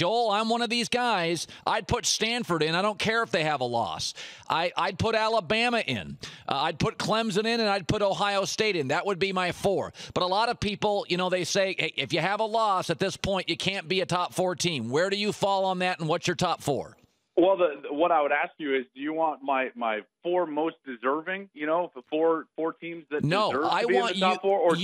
Joel, I'm one of these guys. I'd put Stanford in. I don't care if they have a loss. I'd put Alabama in. I'd put Clemson in, and I'd put Ohio State in. That would be my 4. But a lot of people, they say, hey, if you have a loss at this point, you can't be a top 4 team. Where do you fall on that, and what's your top 4? Well, what I would ask you is, do you want my 4 most deserving, the four teams that deserve to be in the top 4, or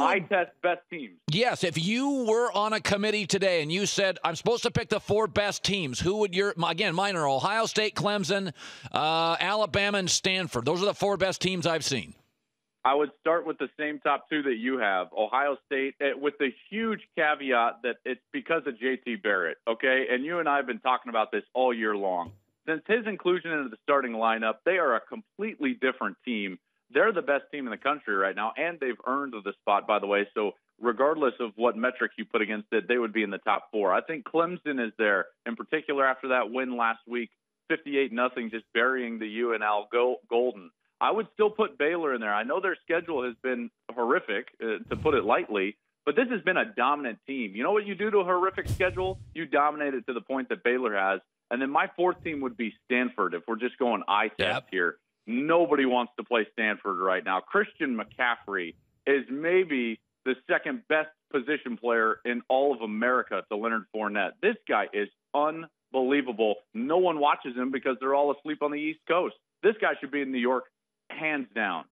I test best teams? Yes, if you were on a committee today and you said, I'm supposed to pick the 4 best teams, who would mine are Ohio State, Clemson, Alabama, and Stanford. Those are the 4 best teams I've seen. I would start with the same top 2 that you have, Ohio State, with the huge caveat that it's because of J.T. Barrett, okay? And you and I have been talking about this all year long. Since his inclusion into the starting lineup, they are a completely different team. They're the best team in the country right now, and they've earned the spot, by the way. So regardless of what metric you put against it, they would be in the top 4. I think Clemson is there, in particular after that win last week, 58-0, just burying the UNL Golden. I would still put Baylor in there. I know their schedule has been horrific, to put it lightly, but this has been a dominant team. You know what you do to a horrific schedule? You dominate it to the point that Baylor has. And then my 4th team would be Stanford, if we're just going eye test here. Nobody wants to play Stanford right now. Christian McCaffrey is maybe the second best position player in all of America to Leonard Fournette. This guy is unbelievable. No one watches him because they're all asleep on the East Coast. This guy should be in New York, hands down.